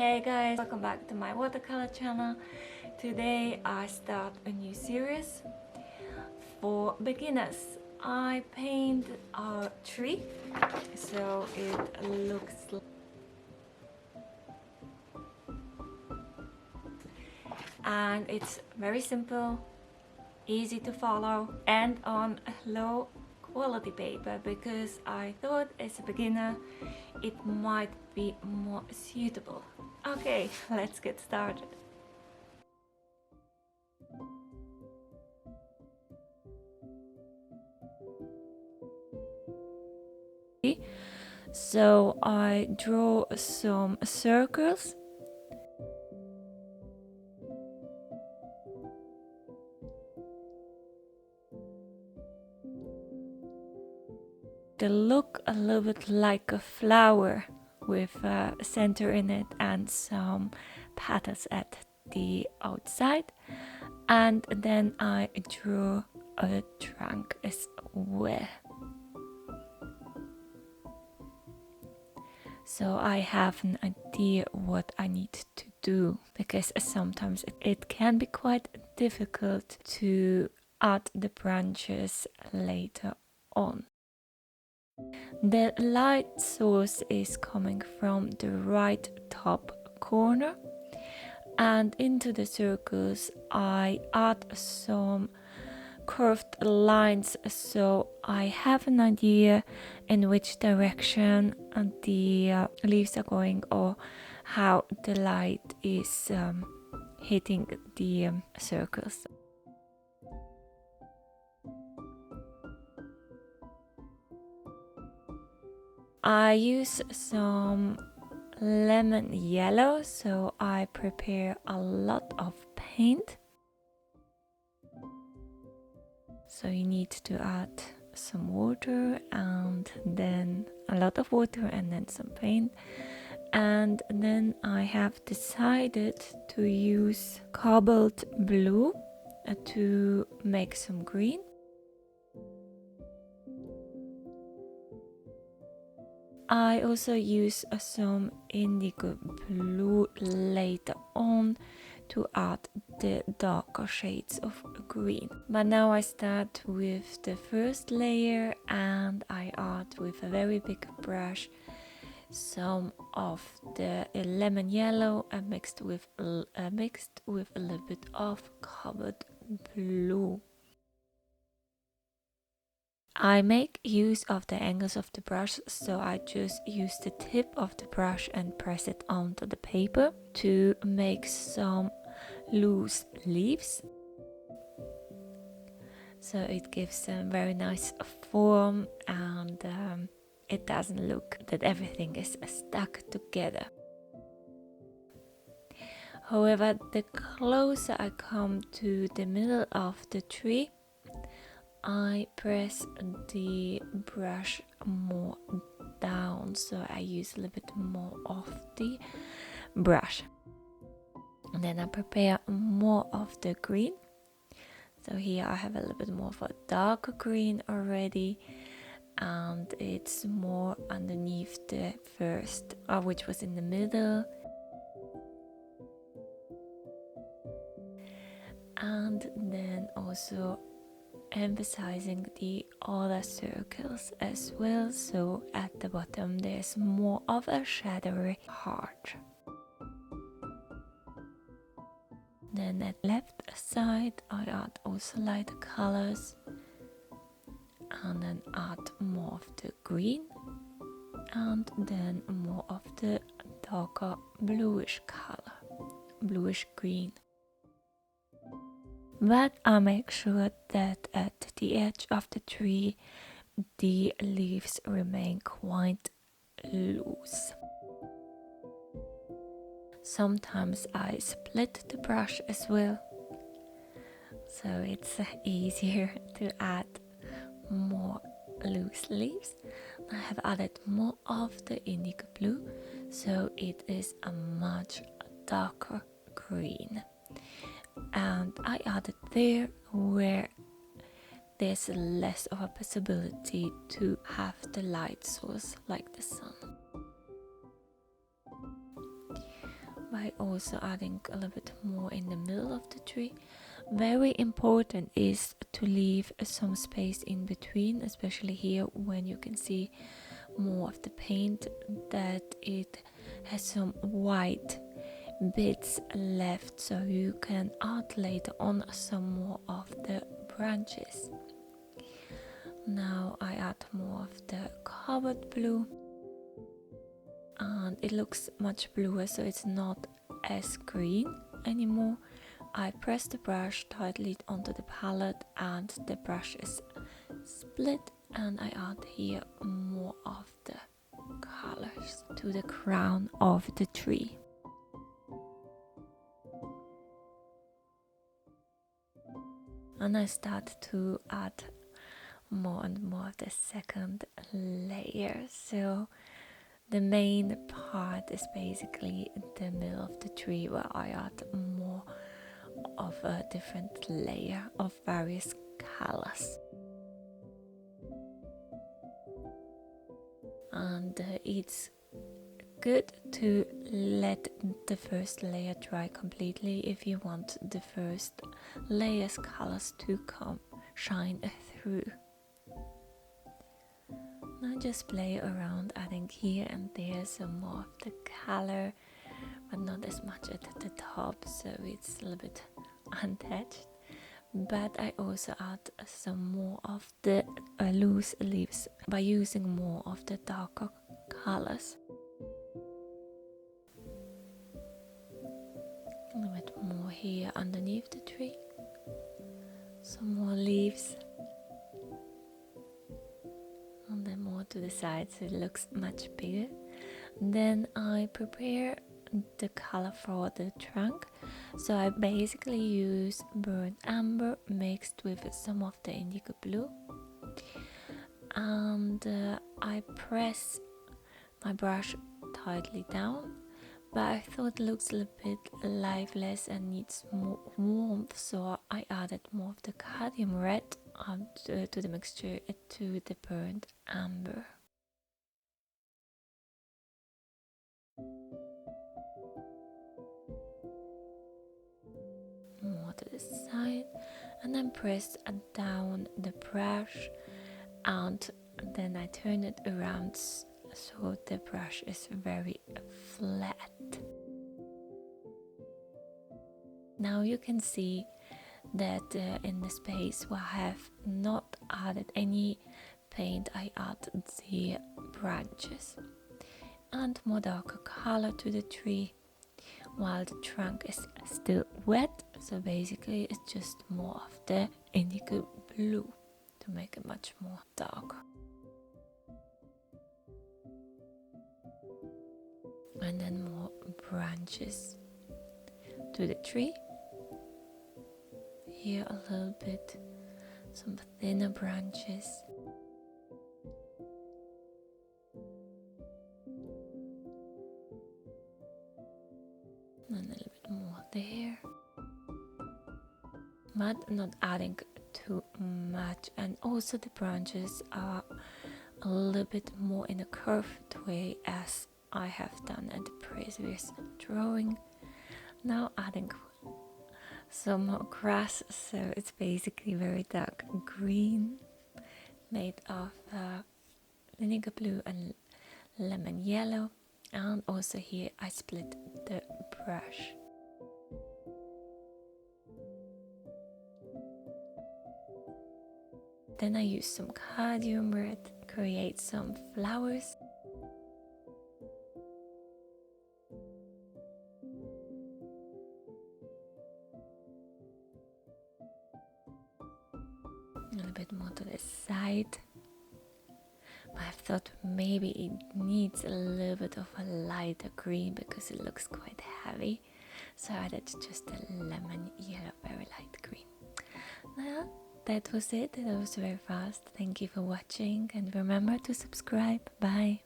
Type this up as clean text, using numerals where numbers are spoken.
Hey guys, welcome back to my watercolor channel. Today I start a new series for beginners. I paint a tree, so it looks and it's very simple, easy to follow, and on a low quality paper because I thought as a beginner it might be more suitable. Okay, let's get started. So I draw some circles. They look a little bit like a flower with a center in it and some petals at the outside. And then I draw a trunk as well. So I have an idea what I need to do, because sometimes it can be quite difficult to add the branches later on. The light source is coming from the right top corner, and into the circles I add some curved lines so I have an idea in which direction the leaves are going or how the light is hitting the circles. I use some lemon yellow, so I prepare a lot of paint. So you need to add some water and then a lot of water and then some paint. And then I have decided to use cobalt blue to make some green. I also use some indigo blue later on to add the darker shades of green. But now I start with the first layer and I add with a very big brush some of the lemon yellow and mixed with a little bit of cobalt blue. I make use of the angles of the brush, so I just use the tip of the brush and press it onto the paper to make some loose leaves. So it gives a very nice form and it doesn't look that everything is stuck together. However, the closer I come to the middle of the tree, I press the brush more down, so I use a little bit more of the brush. And then I prepare more of the green. So here I have a little bit more of a darker green already, and it's more underneath the first, which was in the middle. And then also emphasizing the other circles as well, so at the bottom there's more of a shadowy heart. Then at left side I add also lighter colors and then add more of the green and then more of the darker bluish color, bluish green. But I make sure that at the edge of the tree the leaves remain quite loose. Sometimes I split the brush as well, so it's easier to add more loose leaves. I have added more of the indigo blue, so it is a much darker green. And I added there where there's less of a possibility to have the light source like the sun. by also adding a little bit more in the middle of the tree. Very important is to leave some space in between, especially here when you can see more of the paint, that it has some white bits left, so you can add later on some more of the branches. Now I add more of the cobalt blue, and it looks much bluer, so it's not as green anymore. I press the brush tightly onto the palette and the brush is split, and I add here more of the colors to the crown of the tree. And I start to add more and more of the second layer. So the main part is basically the middle of the tree, where I add more of a different layer of various colors. And it's good to let the first layer dry completely if you want the first layer's colors to shine through. Now just play around, adding here and there some more of the color, but not as much at the top, so it's a little bit untouched. But I also add some more of the loose leaves by using more of the darker colors. A little bit more here underneath the tree, some more leaves, and then more to the side so it looks much bigger. Then I prepare the color for the trunk, so I basically use burnt amber mixed with some of the indigo blue, and I press my brush tightly down, but I thought it looks a little bit lifeless and needs more warmth, so I added more of the cadmium red to the mixture, to the burnt amber. More to the side, and then press down the brush, and then I turn it around so the brush is very flat. Now you can see that in the space where I have not added any paint, I add the branches and more darker color to the tree, while the trunk is still wet, so basically it's just more of the indigo blue to make it much more dark. And then more branches to the tree. Here a little bit, some thinner branches. And a little bit more there. But not adding too much. And also the branches are a little bit more in a curved way, as I have done at the previous drawing. Now adding some more grass, so it's basically very dark green, made of vinegar blue and lemon yellow. And also here I split the brush. Then I use some cadmium red, create some flowers. A little bit more to the side. I thought maybe it needs a little bit of a lighter green because it looks quite heavy. So I added just a lemon yellow, very light green. Now that was it. That was very fast. Thank you for watching and remember to subscribe. Bye.